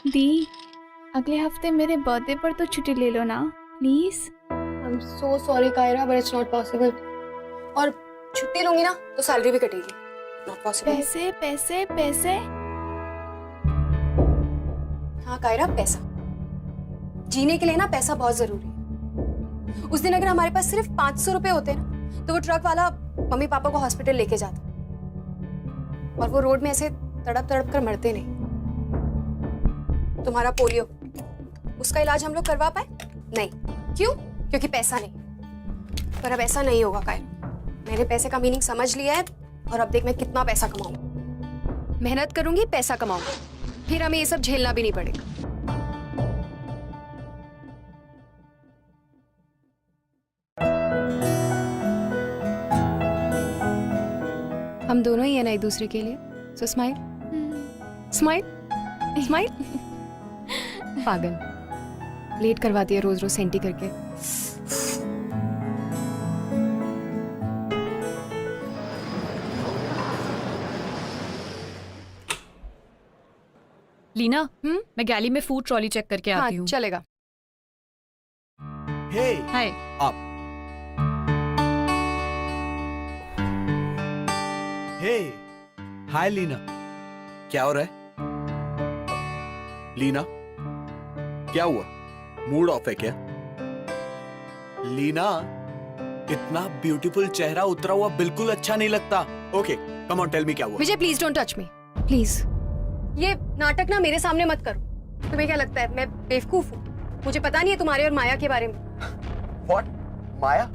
दी, अगले हफ्ते मेरे बर्थडे पर तो छुट्टी ले लो ना please. I am so sorry Kaira but it's not possible. और छुट्टी लूंगी ना तो सैलरी भी कटेगी। Not possible. पैसे पैसे पैसे। हाँ कायरा, पैसा जीने के लिए ना पैसा बहुत जरूरी है। उस दिन अगर हमारे पास सिर्फ 500 रुपए होते ना तो वो ट्रक वाला मम्मी पापा को हॉस्पिटल लेके जाता और वो रोड में ऐसे तड़प तड़प कर मरते नहीं। तुम्हारा पोलियो, उसका इलाज हम लोग करवा पाए नहीं। क्यों? क्योंकि पैसा नहीं। पर अब ऐसा नहीं होगा कायरा, मैंने पैसे का मीनिंग समझ लिया है और अब देख मैं कितना पैसा कमाऊंगा। मेहनत करूंगी, पैसा कमाऊंगा, फिर हमें ये सब झेलना भी नहीं पड़ेगा। हम दोनों ही है ना एक दूसरे के लिए, सो स्माइल स्माइल स्माइल। पागल, लेट करवाती है रोज रोज सेंटी करके। लीना, मैं गैली में फूड ट्रॉली चेक करके आती हूँ। चलेगा। हे हाय। आप। हे हाय लीना, क्या हो रहा है? लीना क्या हुआ, मूड ऑफ है क्या? लीना, इतना ब्यूटीफुल चेहरा उतरा हुआ बिल्कुल अच्छा नहीं लगता। Okay come on tell me क्या हुआ। Vijay please don't touch me please. ये नाटक ना मेरे सामने मत करो। तुम्हें क्या लगता है मैं बेवकूफ हूँ? मुझे पता नहीं है तुम्हारे और माया के बारे में। व्हाट? माया?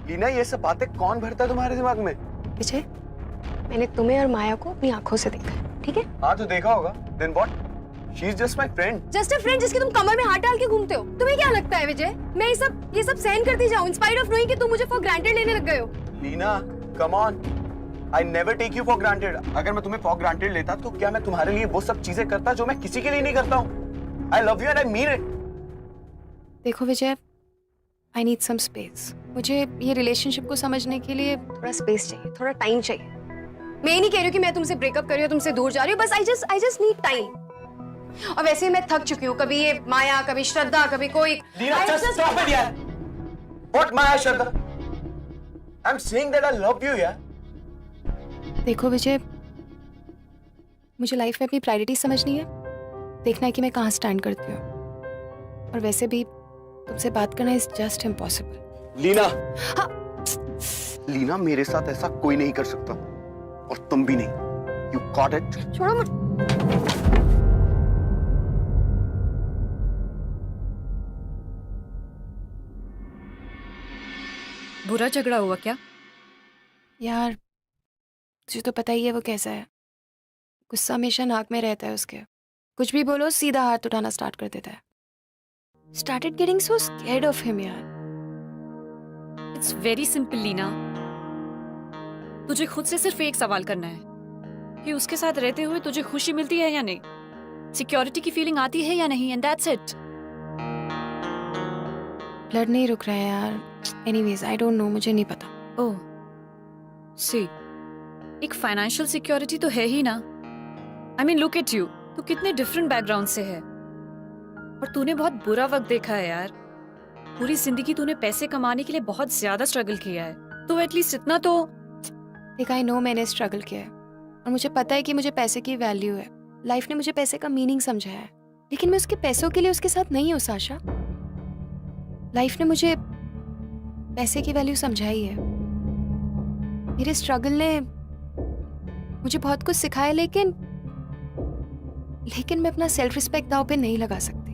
लीना ये सब बातें कौन भरता है तुम्हारे दिमाग में? विजय, मैंने तुम्हें और माया को अपनी आंखों से देखा है, ठीक है? हाँ तो देखा होगा। Then what? She is just my friend. Just a friend जिसके तुम कमर में हाथ डाल के घूमते हो। तुम्हें क्या लगता है विजय मैं ये सब सहन करती जाऊं इन स्पाइट ऑफ नोइंग कि तुम मुझे फॉर ग्रांटेड लेने लग गए हो? Leena come on, I never take you for granted. अगर मैं तुम्हें फॉर ग्रांटेड लेता तो क्या मैं तुम्हारे लिए वो सब चीजें करता जो मैं किसी के लिए नहीं करता हूँ? I love you and I mean it. देखो विजय, आई नीड सम स्पेस। मुझे ये रिलेशनशिप को समझने के लिए थोड़ा स्पेस चाहिए, थोड़ा टाइम चाहिए। मैं ये नहीं कह रही हूँ कि मैं तुमसे ब्रेकअप कर रही हूँ, तुमसे दूर जा रही हूँ, बस आई जस्ट नीड टाइम। और वैसे ही मैं थक चुकी हूँ, कभी ये माया, कभी श्रद्धा, कभी कोई। लीना just stop it यार। What Maya Shraddha? I'm saying that I love you यार। देखो विजय, मुझे लाइफ में अपनी प्रायोरिटी समझनी है, देखना है कि मैं कहाँ स्टैंड करती हूँ। और वैसे भी तुमसे बात करना इज जस्ट इम्पॉसिबल। लीना, हाँ। लीना मेरे साथ ऐसा कोई नहीं कर सकता और तुम भी नहीं। You got it? छोड़ो मुझे। बुरा झगड़ा हुआ क्या? यार तुझे तो पता ही है वो कैसा है। गुस्सा हमेशा नाक में रहता है उसके। कुछ भी बोलो सीधा हाथ उठाना स्टार्ट कर देता है। Started getting so scared of him यार। इट्स वेरी सिंपल लीना, तुझे खुद से सिर्फ एक सवाल करना है कि उसके साथ रहते हुए तुझे खुशी मिलती है या नहीं, सिक्योरिटी की फीलिंग आती है या नहीं, एंड दैट्स इट। ब्लड नहीं रुक रहा है यार। एनीवेज आई डोंट नो, मुझे नहीं पता। ओह सी, एक फाइनेंशियल सिक्योरिटी तो है ही ना। I mean look at you, तू कितने डिफरेंट बैकग्राउंड से है और तूने बहुत बुरा वक्त देखा है यार। पूरी जिंदगी तूने पैसे कमाने के लिए बहुत ज्यादा स्ट्रगल किया है, तो एटलीस्ट इतना तो। देख आई नो मैंने स्ट्रगल किया है और मुझे पता है कि मुझे पैसे की वैल्यू है। लाइफ ने मुझे पैसे का मीनिंग समझाया है, लेकिन मैं उसके पैसों के लिए उसके साथ नहीं हूँ साशा। लाइफ ने मुझे पैसे की वैल्यू समझाई है। मेरे स्ट्रगल ने मुझे बहुत कुछ सिखाया, लेकिन मैं अपना सेल्फ रिस्पेक्ट दांव पे नहीं लगा सकती।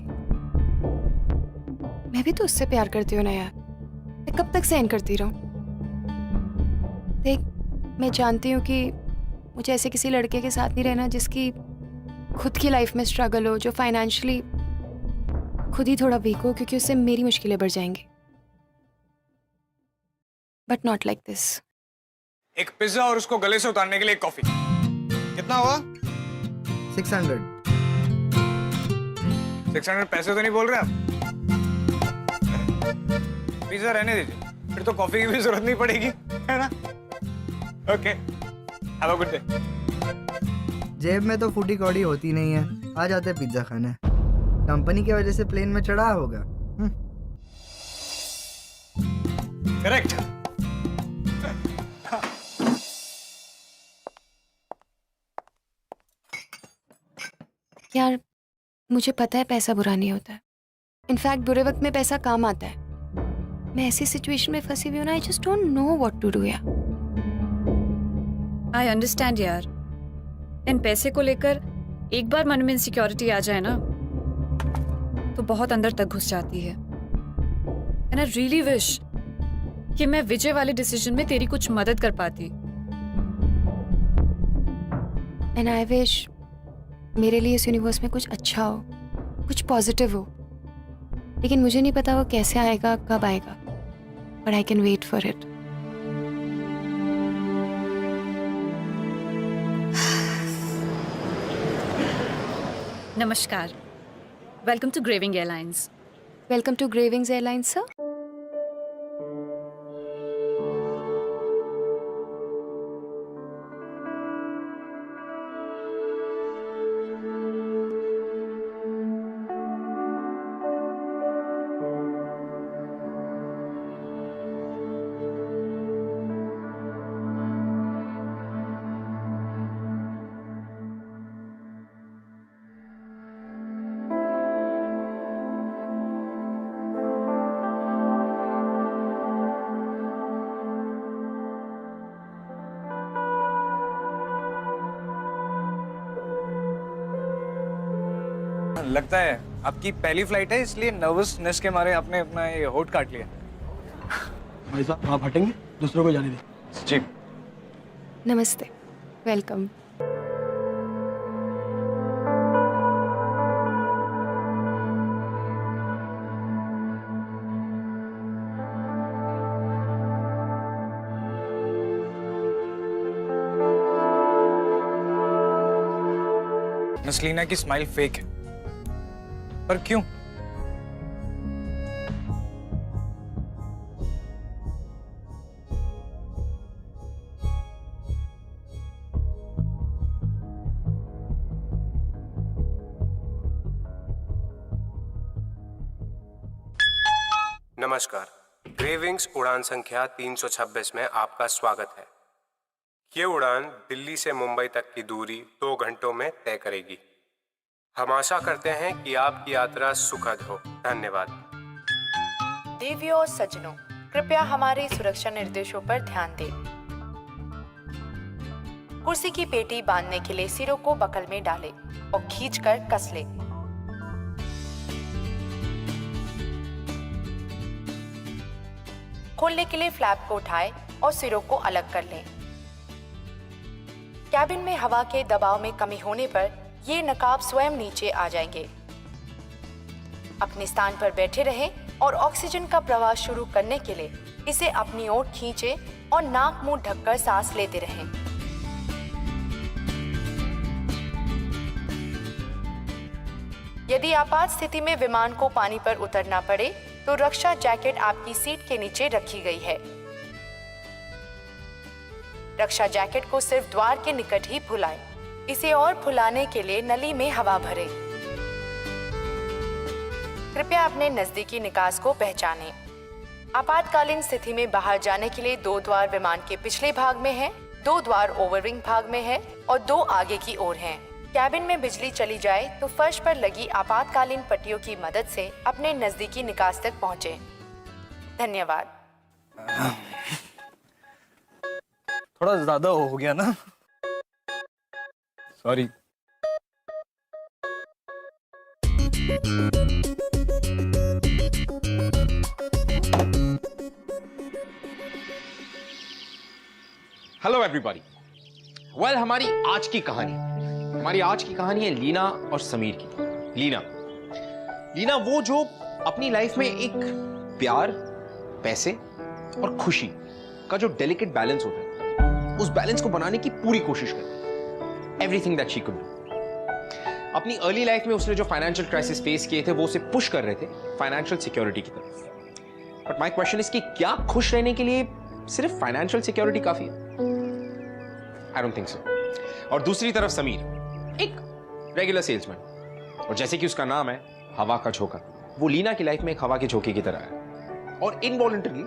मैं भी तो उससे प्यार करती हूँ ना यार, मैं कब तक सहन करती रहूं? देख मैं जानती हूँ कि मुझे ऐसे किसी लड़के के साथ नहीं रहना जिसकी खुद की लाइफ में स्ट्रगल हो, जो फाइनेंशियली खुद ही थोड़ा वीक हो, क्योंकि उससे मेरी मुश्किलें बढ़ जाएंगी। But not like this. एक पिज्जा और उसको गले से उतारने के लिए एक कॉफी। कितना हुआ? 600। 600 पैसे तो नहीं बोल रहे आप? पिज्जा रहने दीजिए, फिर तो कॉफी की भी जरूरत नहीं पड़ेगी, है ना? Okay, have a good day. जेब में तो फूटी कौड़ी होती नहीं है। आ जाते पिज्जा खाने। कंपनी की वजह से प्लेन में चढ़ा होगा। करेक्ट। यार मुझे पता है पैसा बुरा नहीं होता है। इनफैक्ट बुरे वक्त में पैसा काम आता है। मैं ऐसी सिचुएशन में फंसी हुई हूँ ना, I just don't know what to do यार। आई अंडरस्टैंड यार, इन पैसे को लेकर एक बार मन में इनसिक्योरिटी आ जाए ना तो बहुत अंदर तक घुस जाती है। एंड आई रियली विश कि मैं विजय वाले डिसीजन में तेरी कुछ मदद कर पाती। एंड आई विश मेरे लिए इस यूनिवर्स में कुछ अच्छा हो, कुछ पॉजिटिव हो। लेकिन मुझे नहीं पता वो कैसे आएगा, कब आएगा, but I can wait for it. नमस्कार, welcome to graving airlines. Welcome to gravings airlines sir. लगता है आपकी पहली फ्लाइट है, इसलिए नर्वसनेस के मारे आपने अपना ये होठ काट लिया। भाई साहब आप हटेंगे, दूसरों को जाने दें। जी। नमस्ते, वेलकम। नसलीना की स्माइल फेक है, पर क्यों? नमस्कार, ग्रेविंग्स उड़ान संख्या 326 में आपका स्वागत है। ये उड़ान दिल्ली से मुंबई तक की दूरी 2 घंटों में तय करेगी। हम आशा करते हैं कि आपकी यात्रा सुखद हो। धन्यवाद। देवियों और सज्जनों, कृपया हमारे सुरक्षा निर्देशों पर ध्यान दें। कुर्सी की पेटी बांधने के लिए सिरों को बकल में डालें और खींचकर कस लें। खोलने के लिए फ्लैप को उठाएं और सिरों को अलग कर लें। कैबिन में हवा के दबाव में कमी होने पर ये नकाब स्वयं नीचे आ जाएंगे। अपने स्थान पर बैठे रहें और ऑक्सीजन का प्रवाह शुरू करने के लिए इसे अपनी ओर खींचें और नाक मुंह ढककर सांस लेते रहें। यदि आपात स्थिति में विमान को पानी पर उतरना पड़े तो रक्षा जैकेट आपकी सीट के नीचे रखी गई है। रक्षा जैकेट को सिर्फ द्वार के निकट ही फुलाएं। इसे और फुलाने के लिए नली में हवा भरें। कृपया अपने नजदीकी निकास को पहचानें। आपातकालीन स्थिति में बाहर जाने के लिए 2 द्वार विमान के पिछले भाग में हैं, 2 द्वार ओवरविंग भाग में हैं और 2 आगे की ओर हैं। कैबिन में बिजली चली जाए तो फर्श पर लगी आपातकालीन पट्टियों की मदद से अपने नजदीकी निकास तक पहुंचे। धन्यवाद। थोड़ा ज्यादा हो गया ना, सॉरी। Hello everybody. वेल, हमारी आज की कहानी है लीना और समीर की। लीना वो जो अपनी लाइफ में एक प्यार, पैसे और खुशी का जो डेलिकेट बैलेंस होता है, उस बैलेंस को बनाने की पूरी कोशिश करती है। Everything that she could do. अपनी अर्ली लाइफ में उसने जो फाइनेंशियल क्राइसिस फेस किए थे वो उसे पुश कर रहे थे फाइनेंशियल सिक्योरिटी की तरफ। बट माय क्वेश्चन इज कि क्या खुश रहने के लिए सिर्फ फाइनेंशियल सिक्योरिटी काफी है? I don't think so. और दूसरी तरफ समीर, एक रेगुलर सेल्समैन, और जैसे कि उसका नाम है हवा का झोंका, वो लीना की लाइफ में एक हवा के झोंके की तरह है और इनवॉलंटरी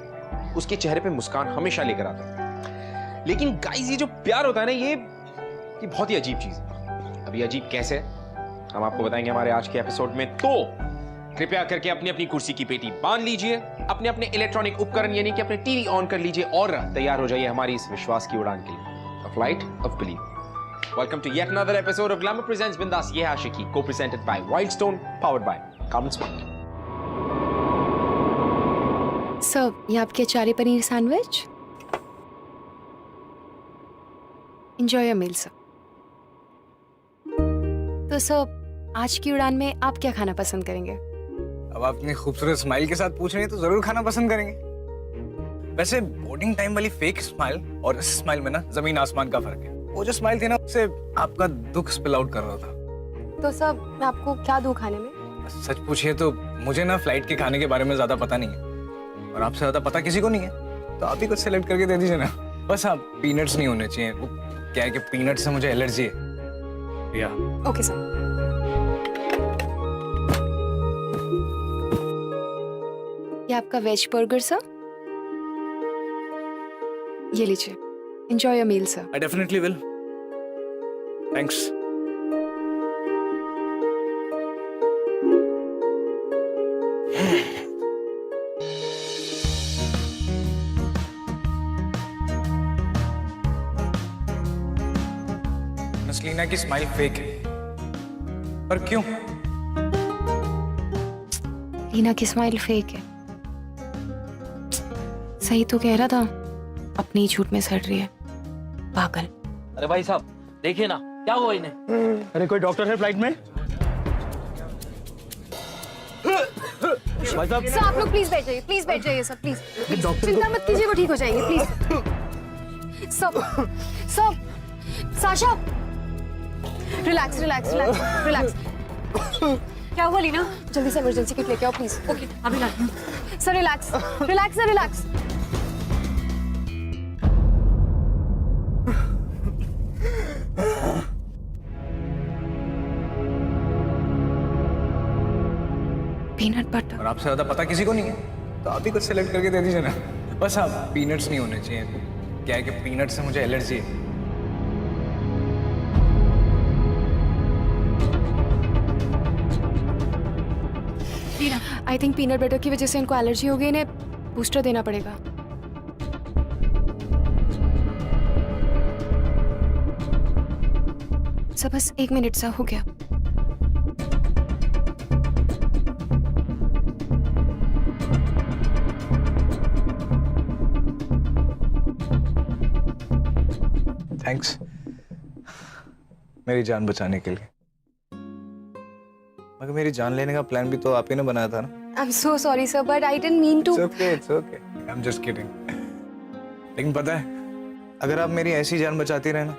उसके चेहरे पे मुस्कान हमेशा लेकर आता है। लेकिन गाइस, ये जो प्यार होता है ना, ये बहुत ही अजीब चीज है। अभी अजीब कैसे हम आपको बताएंगे हमारे आज के एपिसोड में। तो कृपया करके अपनी अपनी कुर्सी की पेटी बांध लीजिए, अपने अपने इलेक्ट्रॉनिक उपकरण यानी कि अपने टीवी ऑन कर लीजिए और तैयार हो जाइए हमारी इस विश्वास की उड़ान के लिए। A flight of belief. Welcome to yet another episode of Glamour Presents Bindas Ye Aashiki, co-presented by Wildstone, powered by Carbon Smart. Sir, ये आपके achari paneer sandwich. Enjoy your meal sir. तो सर, आज की उड़ान में आप क्या खाना पसंद करेंगे? अब आप इतनी खूबसूरत स्माइल के साथ पूछ रही हैं तो जरूर खाना पसंद करेंगे। वैसे बोर्डिंग टाइम वाली फेक स्माइल और इस स्माइल में ना जमीन आसमान का फर्क है। वो जो स्माइल थी ना, उससे आपका दुख स्पिल आउट कर रहा था। तो सर, मैं आपको क्या दूं खाने में? सच पूछिए तो मुझे ना फ्लाइट के खाने के बारे में ज्यादा पता नहीं है और आपसे ज्यादा पता किसी को नहीं है, तो आप ही कुछ सेलेक्ट करके दे दीजिए ना। बस आप पीनट्स नहीं होने चाहिए। वो क्या है कि पीनट से मुझे एलर्जी है। या ओके सर। ये आपका वेज बर्गर सर, ये लीजिए। Enjoy your meal sir. I definitely will. Thanks. Leena की स्माइल फेक है, पर क्यों? लीना की स्माइल फेक है। सही तो कह रहा था, अपनी ही झूठ में सड़ रही है। पागल। अरे भाई साहब देखिए ना, क्या हुआ इन्हें? अरे कोई डॉक्टर है फ्लाइट में? भाई साहब, सर, आप लोग प्लीज बैठ जाइए, प्लीज बैठ जाइए सर, प्लीज। डॉक्टर चिंता मत कीजिए, वो ठीक हो जाएंगे, प्लीज। सब Sasha, relax relax relax relax. क्या हुआ लीना? जल्दी से इमरजेंसी किट लेके आओ प्लीज। ओके, अभी लाती हूँ। Sir relax relax sir, relax. Peanut butter. और आपसे ज्यादा पता किसी को नहीं है, तो आप ही कुछ सेलेक्ट करके दे दीजिए ना। बस आप पीनट्स नहीं होने चाहिए। क्या है कि पीनट से मुझे एलर्जी है। आई थिंक पीनट बटर की वजह से इनको एलर्जी हो गई, इन्हें बूस्टर देना पड़ेगा। सब बस 1 मिनट सा हो गया। थैंक्स मेरी जान बचाने के लिए। मगर मेरी जान लेने का प्लान भी तो आप ही ने बनाया था ना। I am so sorry sir, but I didn't mean to. It's okay. I'm just kidding. लेकिन पता है, अगर आप मेरी ऐसी जान बचाती रहे ना,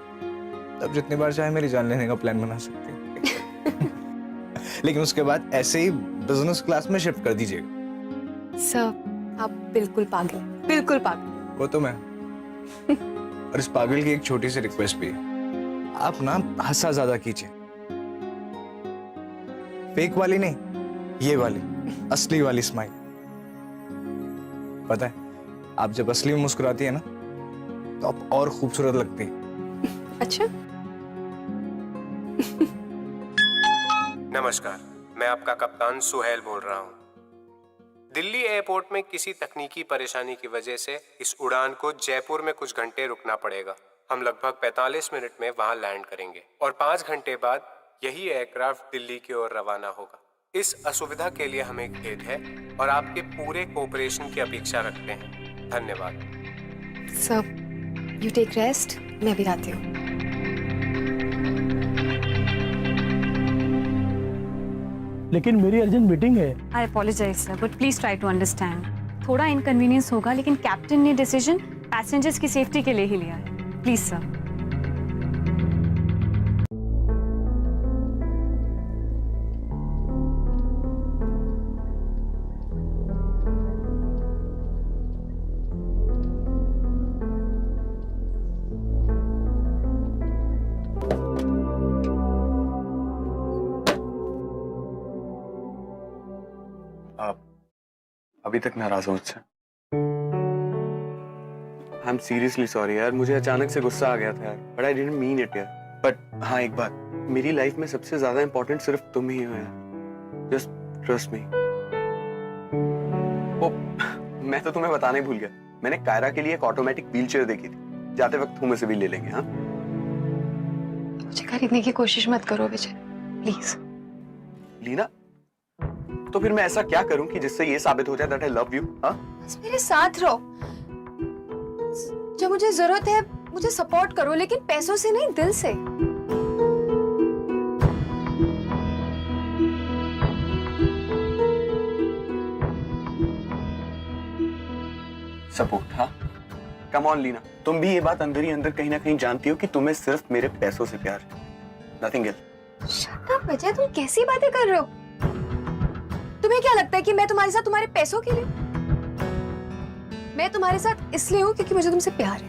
तब जितनी बार चाहे मेरी जान लेने का प्लान बना सकते हैं। लेकिन उसके बाद ऐसे ही बिजनेस क्लास में शिफ्ट कर दीजिएगा। सर, आप बिल्कुल पागल, बिल्कुल पागल। वो तो मैं। और इस पागल की एक छोटी सी रिक्वेस्ट भी है, आप ना हंसा ज्यादा कीजिए। फेक वाली नहीं, ये वाली असली वाली स्माइल। पता है, आप जब असली में मुस्कुराती है ना, तो आप और खूबसूरत लगती है। अच्छा। नमस्कार, मैं आपका कप्तान सुहेल बोल रहा हूँ। दिल्ली एयरपोर्ट में किसी तकनीकी परेशानी की वजह से इस उड़ान को जयपुर में कुछ घंटे रुकना पड़ेगा। हम लगभग 45 मिनट में वहां लैंड करेंगे और 5 घंटे बाद यही एयरक्राफ्ट दिल्ली की ओर रवाना होगा। इस असुविधा के लिए हमें खेद है और आपके पूरे कोऑपरेशन की अपेक्षा रखते हैं। धन्यवाद। सर, यू टेक रेस्ट, मैं भी आती हूँ। लेकिन मेरी अर्जेंट मीटिंग है। I apologise sir, but please try to understand. थोड़ा इनकन्वीनियंस होगा, लेकिन कैप्टन ने डिसीजन पैसेंजर्स की सेफ्टी के लिए ही लिया है। Please sir. अभी तक नाराज हो मुझसे। आई एम सीरियसली सॉरी यार, मुझे अचानक से गुस्सा आ गया था यार, but I didn't mean it यार। बट हाँ एक बात, मेरी लाइफ में सबसे ज्यादा इंपॉर्टेंट सिर्फ तुम ही हो यार, जस्ट ट्रस्ट मी। ओ, मैं तो तुम्हें बताना ही भूल गया, मैंने कायरा के लिए एक ऑटोमेटिक व्हीलचेयर देखी थी, जाते वक्त तुम्हें से भी ले लेंगे। हाँ मुझे खरीदने की कोशिश मत करो विजय, प्लीज। लीना, तो फिर मैं ऐसा क्या करूं कि जिससे ये साबित हो जाए दैट आई लव यू? हाँ बस मेरे साथ रहो, जब मुझे जरूरत है मुझे सपोर्ट करो, लेकिन पैसों से नहीं, दिल से। सपोर्ट? हाँ कम ऑन लीना, तुम भी ये बात अंदर ही अंदर कहीं ना कहीं जानती हो कि तुम्हें सिर्फ मेरे पैसों से प्यार है, नथिंग एल्स। शट अप विजय, तुम कैसी बातें कर रहे हो? तुम्हें क्या लगता है कि मैं तुम्हारे साथ तुम्हारे पैसों के लिए? मैं तुम्हारे साथ इसलिए हूं क्योंकि मुझे तुमसे प्यार है,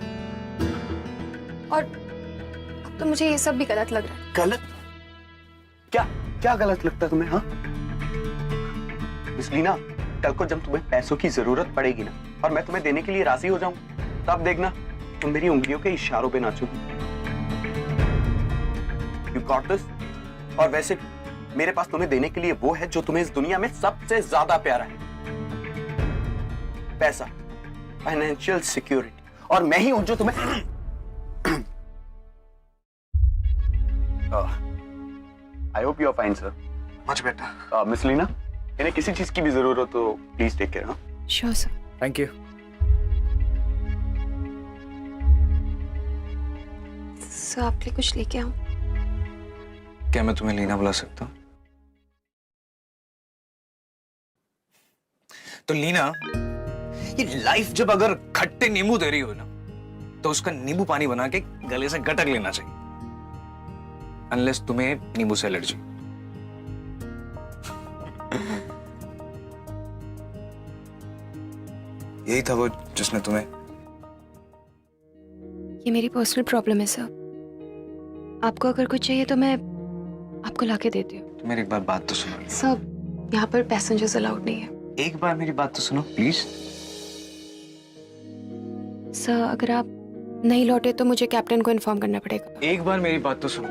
और अब तो मुझे ये सब भी गलत लग रहा है। गलत? क्या क्या गलत लगता है तुम्हें? हाँ मिस लीना, कल को जब तुम्हें पैसों की जरूरत पड़ेगी ना, और मैं तुम्हें देने के लिए राजी हो जाऊं, तब देखना तुम मेरी उंगलियों के इशारों पे नाचोगी। You got this? और वैसे मेरे पास तुम्हें देने के लिए वो है जो तुम्हें इस दुनिया में सबसे ज्यादा प्यारा है, पैसा, फाइनेंशियल सिक्योरिटी, और मैं ही हूं जो तुम्हें I hope you are fine sir. Much better. Miss Leena, इन्हें किसी चीज की भी जरूरत हो तो प्लीज टेक केयर। हाँ sure sir. Thank you. Sir आपके लिए कुछ लेके आऊं? क्या मैं तुम्हें लीना बुला सकता हूँ? तो लीना, ये लाइफ जब अगर खट्टे नींबू दे रही हो ना, तो उसका नींबू पानी बना के गले से गटक लेना चाहिए, अनलेस तुम्हें नींबू से एलर्जी। यही था वो जिसने तुम्हें। ये मेरी पर्सनल प्रॉब्लम है सर, आपको अगर कुछ चाहिए तो मैं आपको लाके देती हूँ। तो मेरी एक बार बात तो सुनो। सर यहाँ पर पैसेंजर्स अलाउड नहीं है। एक बार मेरी बात तो सुनो प्लीज। सर अगर आप नहीं लौटे तो मुझे कैप्टन को इन्फॉर्म करना पड़ेगा। एक बार मेरी बात तो सुनो।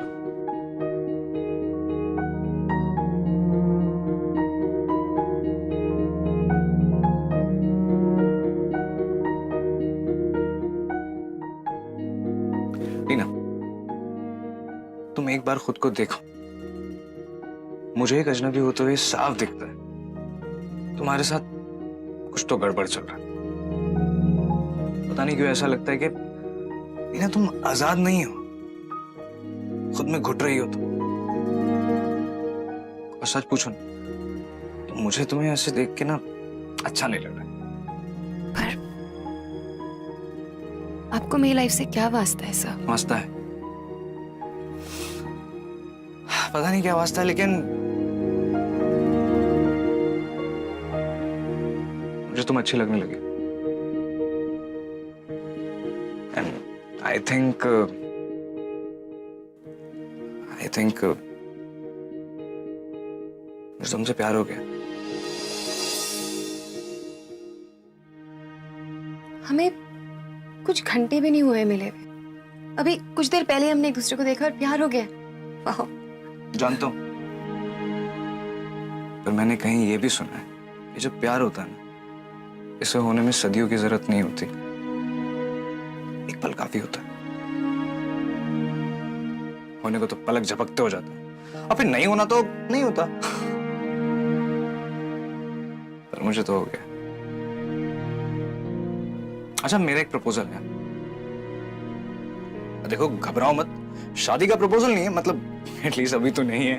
लीना, तुम एक बार खुद को देखो, मुझे एक अजनबी होते हुए साफ दिखता है तुम्हारे साथ कुछ तो गड़बड़ चल रहा है। पता नहीं क्यों ऐसा लगता है कि लीना तुम आजाद नहीं हो, खुद में घुट रही हो तुम। और सच पूछो ना, तो मुझे तुम्हें ऐसे देख के ना अच्छा नहीं लग रहा है। पर आपको मेरी लाइफ से क्या वास्ता है सर? वास्ता है, पता नहीं क्या वास्ता है, लेकिन मुझे तुम अच्छी लगने लगी। एंड आई थिंक मुझे तुमसे प्यार हो गया। हमें कुछ घंटे भी नहीं हुए मिले हुए, अभी कुछ देर पहले हमने एक दूसरे को देखा और प्यार हो गया। वाह। जानता हूं, पर मैंने कहीं ये भी सुना है कि जब प्यार होता है ना, इसे होने में सदियों की जरूरत नहीं होती, एक पल काफी होता है। होने को तो पलक झपकते हो जाता है, और फिर नहीं होना तो नहीं होता। पर मुझे तो हो गया। अच्छा, मेरा एक प्रपोजल है। देखो घबराओ मत, शादी का प्रपोजल नहीं है, मतलब एटलीस्ट अभी तो नहीं है।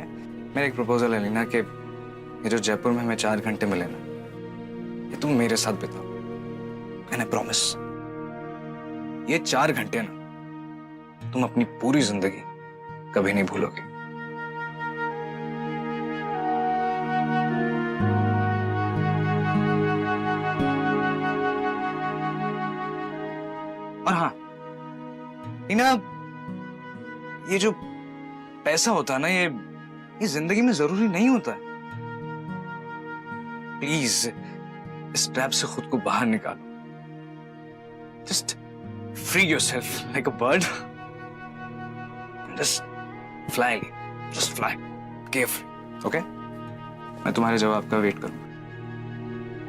मेरा एक प्रपोजल है लीना, कि ये जो जयपुर में हमें 4 घंटे मिले ना, ये तुम मेरे साथ बिताओ। एंड आई प्रॉमिस, ये 4 घंटे ना तुम अपनी पूरी जिंदगी कभी नहीं भूलोगे। और हाँ लीना, ये जो पैसा होता है ना, ये जिंदगी में जरूरी नहीं होता है। प्लीज इस ट्रैप से खुद को बाहर निकालो. Just free yourself like a bird. Just fly. Just fly. Carefully. Okay? मैं तुम्हारे जवाब का वेट करूंगा.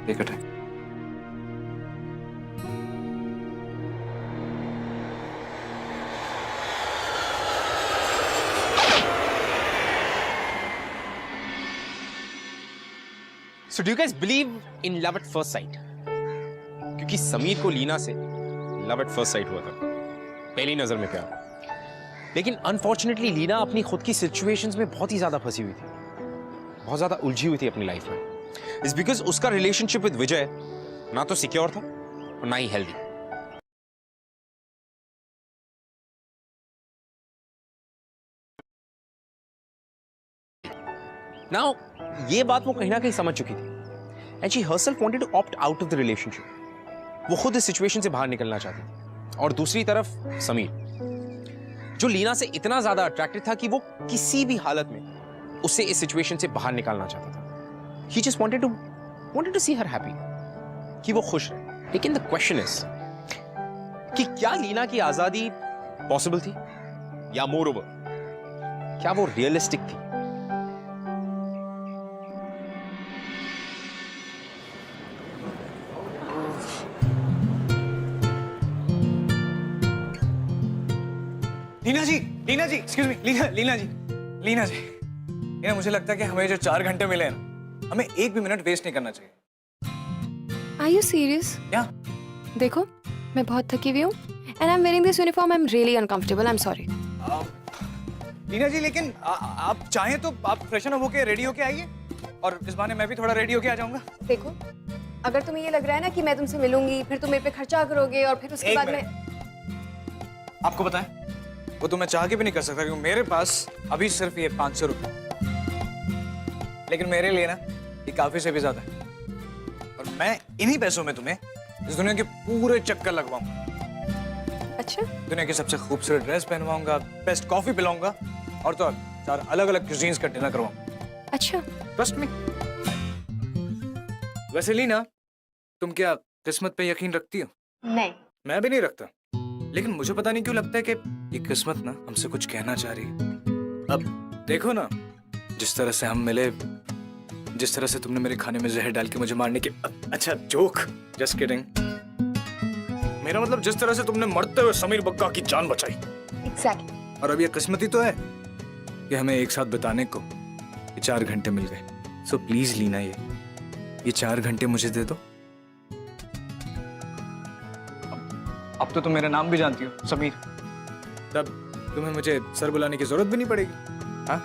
Take your time. So do you guys believe in love at first sight? क्योंकि समीर को लीना से लव एट फर्स्ट साइट हुआ था, पहली नजर में प्यार. लेकिन अनफॉर्चुनेटली लीना अपनी खुद की सिचुएशंस में बहुत ही ज्यादा फंसी हुई थी, बहुत ज्यादा उलझी हुई थी अपनी लाइफ में. इट्स बिकॉज उसका रिलेशनशिप विद विजय ना तो सिक्योर था और ना ही हेल्दी. नाउ ये बात वो कहीं ना कहीं समझ चुकी थी and she herself wanted to opt out of the relationship. वो खुद इस सिचुएशन से बाहर निकलना चाहती थी. और दूसरी तरफ समीर, जो लीना से इतना ज्यादा अट्रैक्टेड था कि वो किसी भी हालत में उसे इस सिचुएशन से बाहर निकालना चाहता था. He just wanted to see her happy, कि वो खुश रहे. लेकिन द क्वेश्चन इज कि क्या लीना की आजादी पॉसिबल थी, या मोर ओवर क्या वो रियलिस्टिक थी? लीना जी, एक्सक्यूज मी, लीना जी, मुझे लगता है कि हमें जो 4 घंटे मिले हैं ना, हमें एक भी मिनट वेस्ट नहीं करना चाहिए. Are you serious? क्या? देखो, मैं बहुत थकी हुई हूँ and I'm wearing this uniform. I'm really uncomfortable. I'm sorry. Leena जी, लेकिन आप चाहें तो आप फ्रेशन अप होके रेडी होके आइए, और इस बहाने मैं भी थोड़ा रेडी होके आ जाऊंगा. देखो, अगर तुम्हें ये लग रहा है ना कि मैं तुमसे मिलूंगी, फिर तुम मेरे पे खर्चा करोगे और फिर उसके एक बाद मिनट. में आपको पता है, वो तो मैं चाह के भी नहीं कर सकता, क्योंकि मेरे पास अभी सिर्फ ये 500 रुपये, लेकिन मेरे लिए ना ये काफी से भी ज्यादा है. और मैं इन्हीं पैसों में तुम्हें इस दुनिया के पूरे चक्कर लगवाऊंगा. अच्छा, दुनिया की सबसे खूबसूरत ड्रेस पहनवाऊंगा, बेस्ट कॉफी पिलाऊंगा, और तो 4 अलग-अलग क्यूजीन्स का डिनर करवाऊंगा. अच्छा. Trust me. वैसे लीना, तुम क्या किस्मत पे यकीन रखती हो? नहीं. मैं भी नहीं रखता, लेकिन मुझे पता नहीं क्यों लगता है कि ये किस्मत ना हमसे कुछ कहना चाह रही है. अब देखो ना, जिस तरह से हम मिले, जिस तरह से तुमने मेरे खाने में जहर डाल के मुझे मारने की, अच्छा जोक, जस्ट किडिंग. मेरा मतलब जिस तरह से तुमने मरते हुए समीर बग्गा की जान बचाई. Exactly. और अब ये किस्मत ही तो है कि हमें एक साथ बिताने को ये 4 घंटे मिल गए. सो प्लीज लीना, ये 4 घंटे मुझे दे दो. अब तो तुम मेरा नाम भी जानती हो, समीर. तब तुम्हें मुझे सर बुलाने की जरूरत भी नहीं पड़ेगी. हाँ?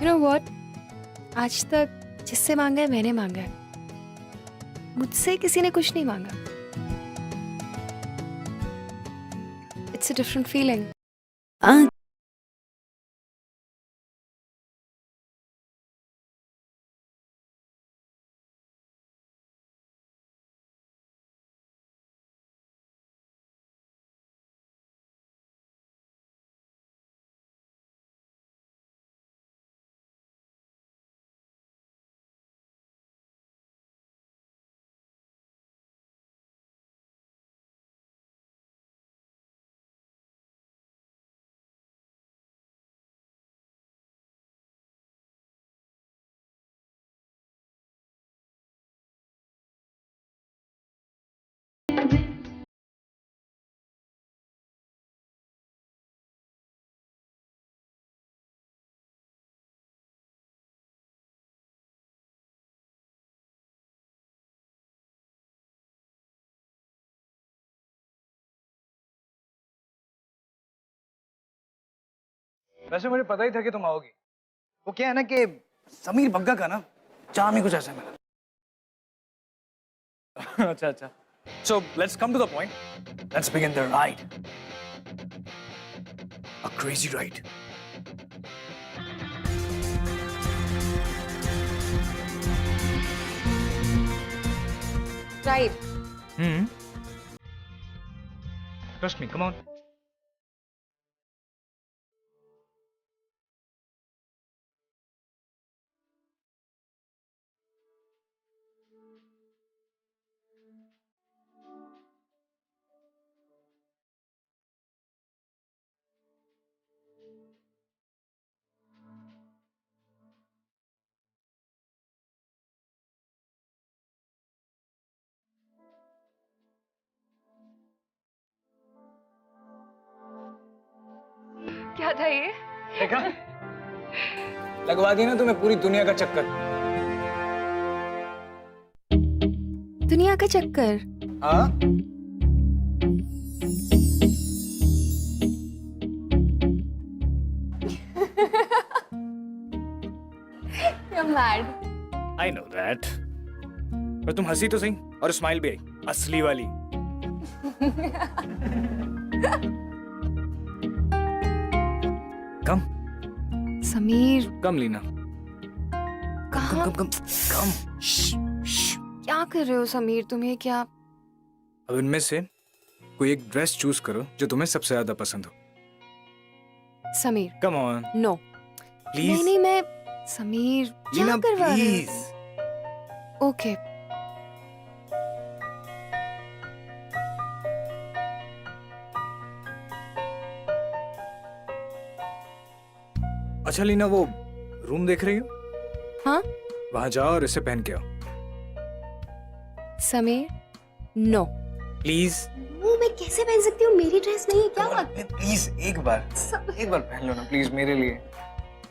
You know what? आज तक जिससे मांगा है मैंने मांगा है. मुझसे किसी ने कुछ नहीं मांगा. It's a different feeling. वैसे मुझे पता ही था कि तुम आओगी. वो क्या है ना कि समीर बग्गा का ना चार्म ही कुछ ऐसा मिला. अच्छा. So let's come to the point. Let's begin the ride. A crazy ride. Right. Trust me, come on. रहा था ये? देखा, लगवा दी ना तुम्हें पूरी दुनिया का चक्कर। दुनिया का चक्कर? हाँ, You're mad. I know that. पर तुम हंसी तो सही, और स्माइल भी आई, असली वाली। कम समीर, कम लीना, कहाँ? कम कम कम। क्या कर रहे हो समीर? तुम्हें क्या? अब इनमें से कोई एक ड्रेस चूज करो जो तुम्हें सबसे ज्यादा पसंद हो। Sameer, come on no. Please. नहीं नहीं, मैं समीर क्या लीना करवा रहे प्लीज। हो? ओके। अच्छा लीना, वो रूम देख रही हो? हाँ? वहां जाओ और इसे पहन के आओ समीर, नो। प्लीज। वो मैं कैसे पहन सकती हूँ? मेरी ड्रेस नहीं है, क्या बात? प्लीज एक बार पहन लो ना प्लीज, मेरे लिए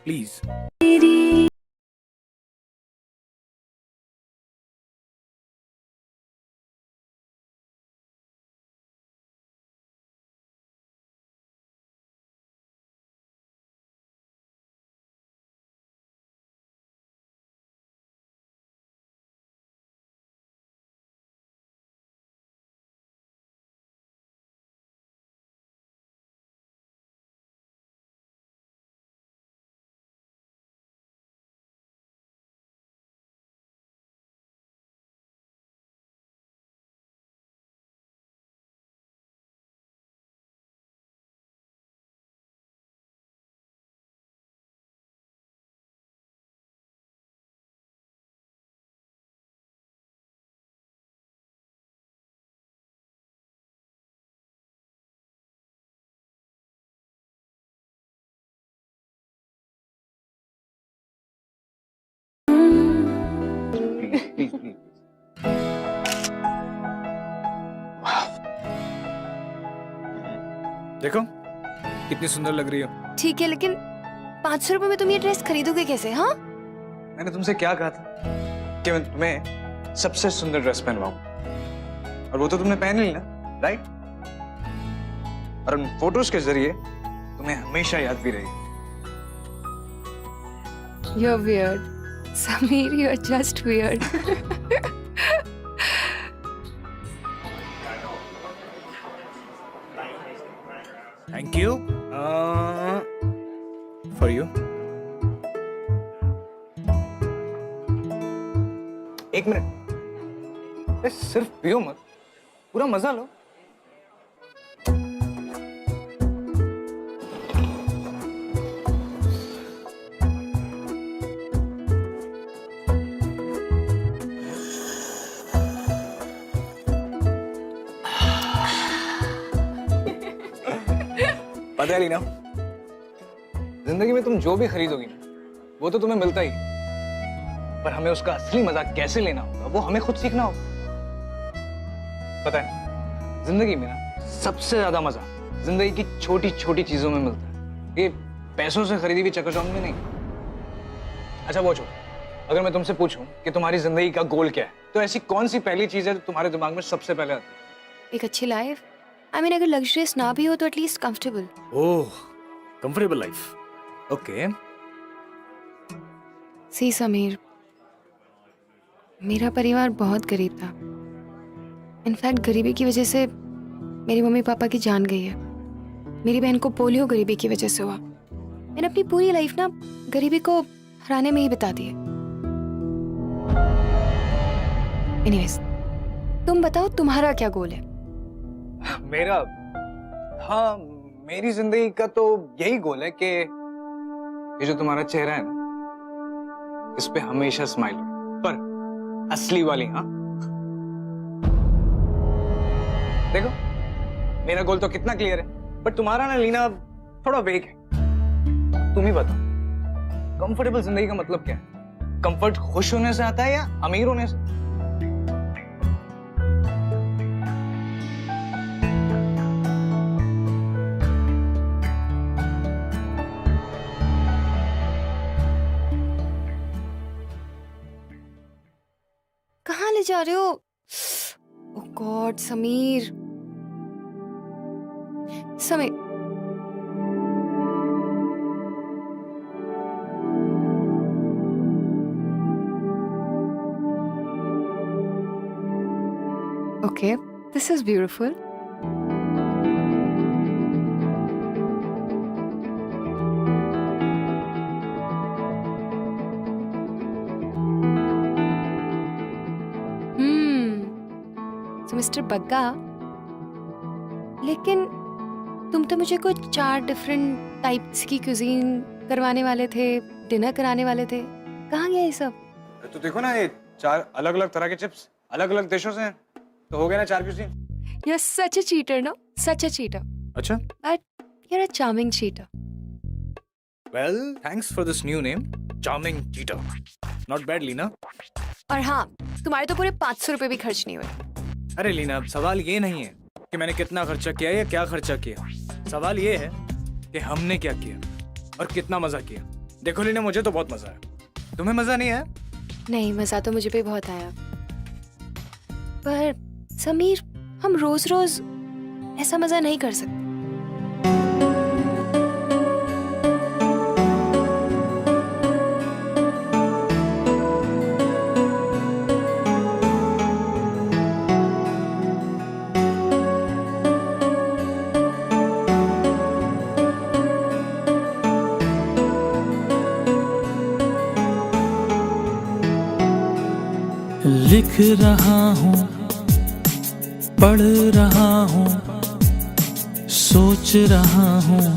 प्लीज। Please please. देखो कितनी सुंदर लग रही हो। ठीक है, लेकिन 500 रुपए में तुम ये ड्रेस खरीदोगे कैसे? हाँ? मैंने तुमसे क्या कहा था कि मैं तुम्हें सबसे सुंदर ड्रेस पहनवाऊं, और वो तो तुमने पहन ली ना, राइट? और उन फोटोज के जरिए तुम्हें हमेशा याद भी रहेगी। You're weird. Sameer, you're just weird. Thank you for you. एक मिनट, अरे सिर्फ पियो मत, पूरा मजा लो। पता है लीना, जिंदगी में तुम जो भी खरीदोगी ना, वो तो तुम्हें मिलता ही, पर हमें उसका असली मजा कैसे लेना होगा वो हमें खुद सीखना होगा। पता है, जिंदगी में ना सबसे ज्यादा मजा जिंदगी की छोटी छोटी चीजों में मिलता है, ये पैसों से खरीदी हुई चकाचौंध में नहीं। अच्छा वो छोड़ो, अगर मैं तुमसे पूछूं कि तुम्हारी जिंदगी का गोल क्या है, तो ऐसी कौन सी पहली चीज है जो तुम्हारे दिमाग में सबसे पहले आती है? एक अच्छी लाइफ। I mean, अगर लग्जरियस ना भी हो तो एटलीस्ट कंफर्टेबल। ओह, कंफर्टेबल लाइफ। ओके। सी समीर, मेरा परिवार बहुत गरीब था। इनफैक्ट गरीबी की वजह से मेरी मम्मी पापा की जान गई है। मेरी बहन को पोलियो गरीबी की वजह से हुआ। मैंने अपनी पूरी लाइफ ना गरीबी को हराने में ही बिता दी है। एनीवेज, तुम बताओ तुम्हारा क्या गोल है? मेरा, हाँ, मेरी जिंदगी का तो यही गोल है कि ये जो तुम्हारा चेहरा है ना, इस पे हमेशा स्माइल हो, पर असली वाली। हाँ देखो, मेरा गोल तो कितना क्लियर है, बट तुम्हारा ना लीना थोड़ा वेग है। तुम ही बताओ, कंफर्टेबल जिंदगी का मतलब क्या है? कंफर्ट खुश होने से आता है या अमीर होने से? जा रहे हो? Oh god Sameer. Sameer Okay, this is beautiful. So Mr. Bagga, लेकिन तुम तो मुझे कुछ 4 डिफरेंट टाइप्स की क्यूजीन करवाने वाले थे, डिनर कराने वाले थे। कहाँ गया ये सब? तो देखो ना, ये 4 अलग-अलग तरह के चिप्स अलग-अलग देशों से हैं, तो हो गया ना 4 cuisine. You're such a cheater, no? Such a cheater. अच्छा? But you're a charming cheater. Well, thanks for this new name, charming cheater. Not bad, Leena. और हाँ, तुम्हारे तो पूरे 500 रुपए भी खर्च नहीं हुए। अरे लीना, अब सवाल ये नहीं है कि मैंने कितना खर्चा किया या क्या खर्चा किया। सवाल ये है कि हमने क्या किया और कितना मजा किया। देखो लीना, मुझे तो बहुत मजा आया। तुम्हें मजा नहीं आया? नहीं, मजा तो मुझे भी बहुत आया। पर समीर, हम रोज रोज ऐसा मजा नहीं कर सकते। लिख रहा हूँ, पढ़ रहा हूँ, सोच रहा हूँ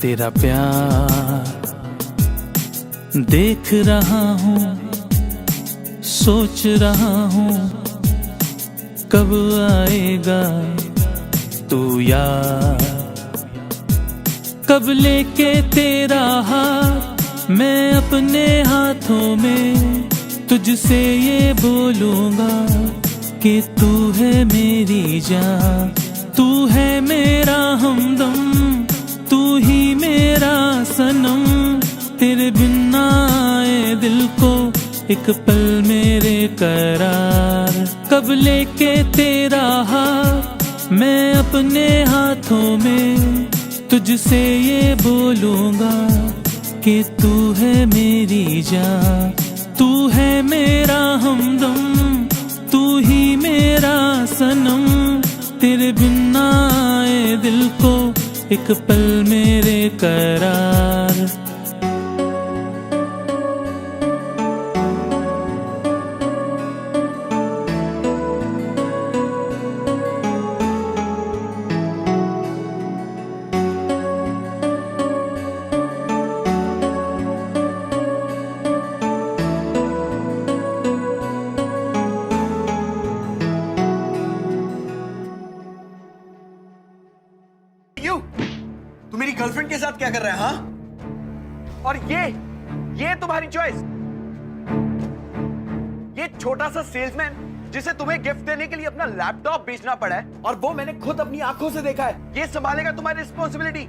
तेरा प्यार। देख रहा हूँ, सोच रहा हूँ कब आएगा तू यार। कब लेके तेरा हाथ मैं अपने हाथों में तुझसे ये बोलूंगा कि तू है मेरी जान, तू है मेरा हमदम, तू ही मेरा सनम। तेरे बिना आए दिल को एक पल मेरे करार। कब लेके तेरा हाथ मैं अपने हाथों में तुझसे ये बोलूंगा कि तू है मेरी जान, तू है मेरा हमदम, तू ही मेरा सनम। तेरे बिना आए दिल को एक पल मेरे करार। तू मेरी गर्लफ्रेंड के साथ क्या कर रहा है? हाँ? और ये तुम्हारी चॉइस? ये छोटा सा सेल्समैन जिसे तुम्हें गिफ्ट देने के लिए अपना लैपटॉप बेचना पड़ा है, और वो मैंने खुद अपनी आंखों से देखा है। ये संभालेगा तुम्हारी रिस्पॉन्सिबिलिटी?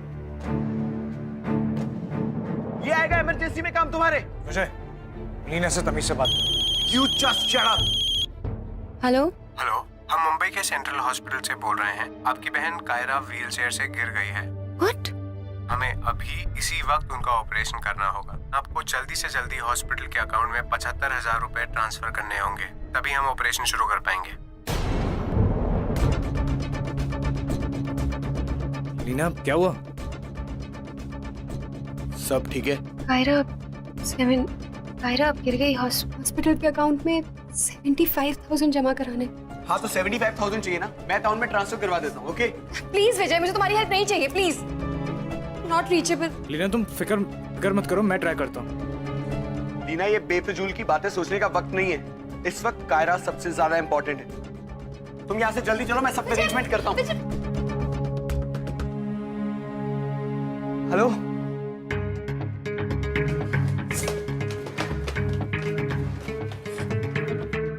ये आएगा इमरजेंसी में काम तुम्हारे? मुझे लीना से तमीज से बात। You just shut up. Hello hello, हम मुंबई के सेंट्रल हॉस्पिटल से बोल रहे हैं। आपकी बहन कायरा व्हीलचेयर से गिर गई है। व्हाट? हमें अभी इसी वक्त उनका ऑपरेशन करना होगा। आपको जल्दी से जल्दी हॉस्पिटल के अकाउंट में 75,000 रुपए ट्रांसफर करने होंगे, तभी हम ऑपरेशन शुरू कर पाएंगे। लीना, क्या हुआ? सब ठीक है? कायरा अब गिर गई। हॉस्पिटल के अकाउंट में 75,000 जमा कराने। हाँ तो 75,000 चाहिए ना, मैं अकाउंट में ट्रांसफर करवा देता हूँ। ओके प्लीज विजय, मुझे तुम्हारी हेल्प नहीं चाहिए, प्लीज। Not reachable. लीना, तुम फिक्र मत करो, मैं ट्राई करता हूँ। लीना, ये बेफिजूल की बातें सोचने का वक्त नहीं है। इस वक्त कायरा सबसे ज्यादा इंपॉर्टेंट है। तुम यहाँ से जल्दी चलो, मैं सब अरेंजमेंट करता हूँ। हेलो,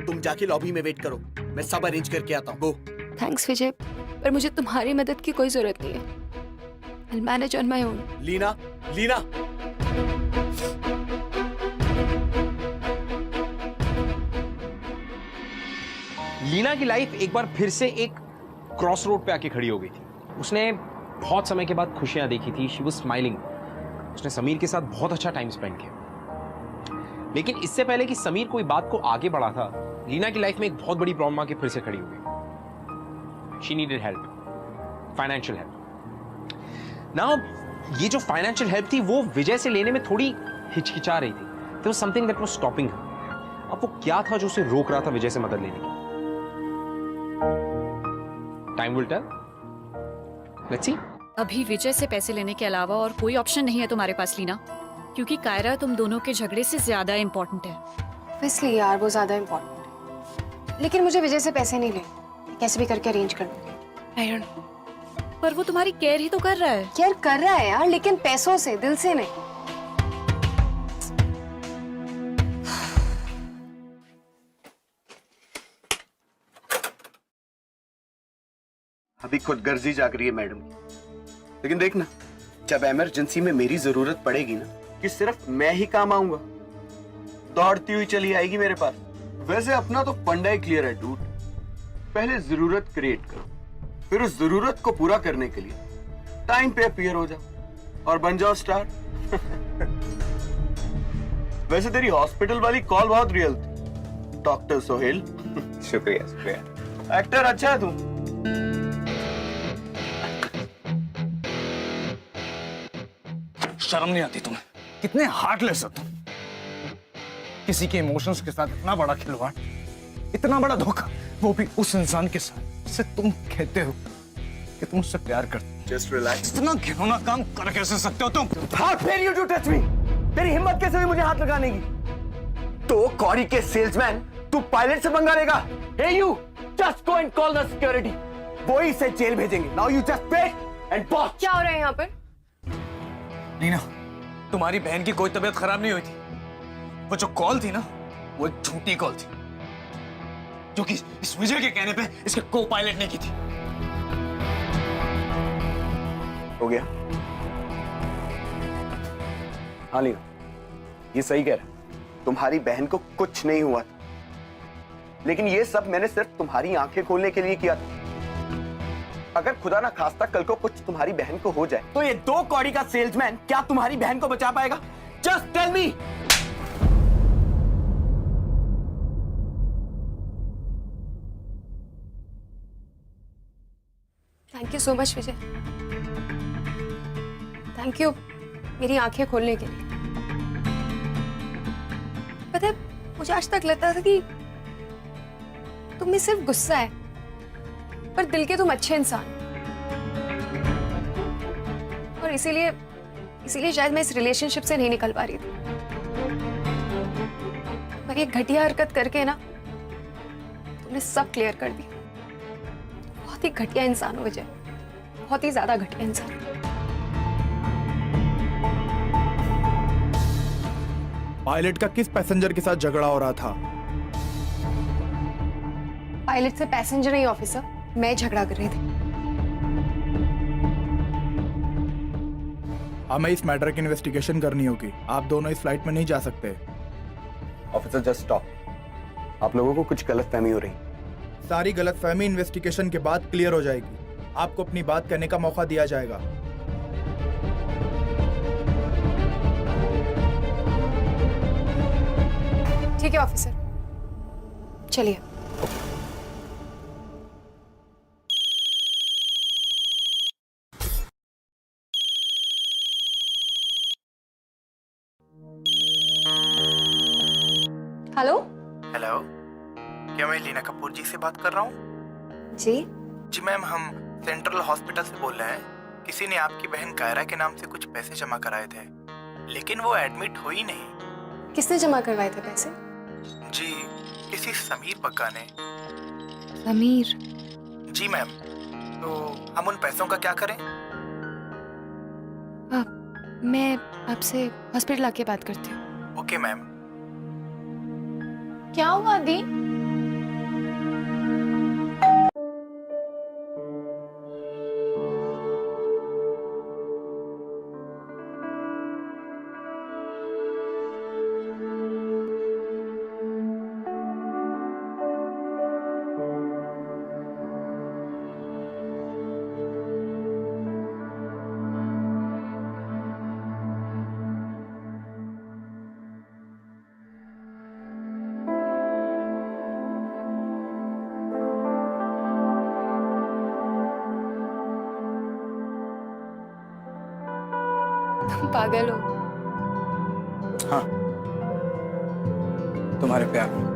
तुम जाके लॉबी में वेट करो, मैं सब अरेंज करके आता हूँ। गो। थैंक्स विजय, पर मुझे तुम्हारी मदद की कोई जरूरत नहीं है। I'll manage on my own. Leena, Leena. Leena की लाइफ एक बार फिर से एक क्रॉस रोड पे आके खड़ी हो गई थी। उसने बहुत समय के बाद खुशियां देखी थी। She was smiling. उसने समीर के साथ बहुत अच्छा टाइम स्पेंड किया। लेकिन इससे पहले कि समीर कोई बात को आगे बढ़ा था, लीना की लाइफ में एक बहुत बड़ी प्रॉब्लम आके फिर से खड़ी हो गई। She needed help, financial help. Now ये जो फाइनेंशियल हेल्प थी वो विजय से लेने में थोड़ी हिचकिचा रही थी। There was something that was stopping her. अब वो क्या था जो उसे रोक रहा था विजय से मदद लेने की? Time will tell. Let's see. अभी विजय से पैसे लेने के अलावा और कोई ऑप्शन नहीं है तुम्हारे पास लीना, क्योंकि कायरा तुम दोनों के झगड़े से ज्यादा इम्पोर्टेंट है। इसलिए यार वो ज्यादा इम्पोर्टेंट है। लेकिन मुझे विजय से पैसे नहीं लेने, कैसे भी करके अरेंज कर दूंगी। I don't know. पर वो तुम्हारी केयर ही तो कर रहा है। केयर कर रहा है यार, लेकिन पैसों से, दिल से नहीं। अभी खुदगर्जी जाग रही है मैडम की। लेकिन देखना, जब इमरजेंसी में मेरी जरूरत पड़ेगी ना, कि सिर्फ मैं ही काम आऊंगा, दौड़ती हुई चली आएगी मेरे पास। वैसे अपना तो फंडा ही क्लियर है डूड। पहले जरूरत क्रिएट करो, फिर उस जरूरत को पूरा करने के लिए टाइम पे अपीयर हो जाओ और बन जाओ स्टार। वैसे तेरी हॉस्पिटल वाली कॉल बहुत रियल थी, डॉक्टर सोहेल। शुक्रिया शुक्रिया। एक्टर अच्छा है तू। शर्म नहीं आती तुम्हें? कितने हार्टलेस हो तुम। किसी के इमोशंस के साथ इतना बड़ा खिलवाड़, इतना बड़ा धोखा, वो भी उस इंसान के साथ जिसे तुम कहते हो कि तुम उससे प्यार करते हो। Just relax. इतना घिनौना काम कर कैसे सकते हो तुम? How dare you to touch me? तेरी हिम्मत कैसे हुई मुझे हाथ लगाने की? तो कॉरी के सेल्समैन तू पायलट से मंगा लेगा? Hey you, just go and call the security. वो ही इसे जेल भेजेंगे। Now you just pay and watch. क्या हो रहा है यहाँ पर? नीना, तुम्हारी बहन की कोई तबीयत खराब नहीं हुई थी। वो जो कॉल थी ना, वो एक झूठी कॉल थी, जो कि इस विजय के कहने पे इसके को पायलट ने की थी। हो गया? हाँ लीना, ये सही कह रहा है। तुम्हारी बहन को कुछ नहीं हुआ था, लेकिन ये सब मैंने सिर्फ तुम्हारी आंखें खोलने के लिए किया था। अगर खुदा ना खास्ता कल को कुछ तुम्हारी बहन को हो जाए, तो ये 2 कौड़ी का सेल्समैन क्या तुम्हारी बहन को बचा पाएगा? Just tell me. Thank you so much Vijay. Thank you मेरी आंखें खोलने के लिए। पता है, मुझे आज तक लगता था कि तुम में सिर्फ गुस्सा है, पर दिल के तुम अच्छे इंसान हो। और इसीलिए शायद मैं इस रिलेशनशिप से नहीं निकल पा रही थी। पर ये घटिया हरकत करके ना तुमने सब क्लियर कर दिया। बहुत ही घटिया इंसान हो विजय, बहुत ही ज्यादा घटिया इंसान। पायलट का किस पैसेंजर के साथ झगड़ा हो रहा था? पायलट से पैसेंजर नहीं ऑफिसर, मैं झगड़ा कर रही थी। हमें इस मैटर की इन्वेस्टिगेशन करनी होगी। आप दोनों इस फ्लाइट में नहीं जा सकते। Officer just stop. आप लोगों को कुछ गलतफहमी हो रही। सारी गलतफहमी इन्वेस्टिगेशन के बाद क्लियर हो जाएगी। आपको अपनी बात कहने का मौका दिया जाएगा। ठीक है ऑफिसर, चलिए। हेलो हेलो, क्या मैं लीना कपूर जी से बात कर रहा हूँ? जी जी मैम, हम सेंट्रल हॉस्पिटल से बोल रहे हैं। किसी ने आपकी बहन कायरा के नाम से कुछ पैसे जमा कराए थे, लेकिन वो एडमिट हुई नहीं। किसने जमा करवाए थे पैसे? जी, किसी समीर पक्का ने। समीर? जी मैम, तो हम उन पैसों का क्या करें? मैं आपसे हॉस्पिटल आके बात करती हूँ। Okay ma'am. क्या हुआ दी? तुम पागल हो। हाँ, तुम्हारे प्यार में।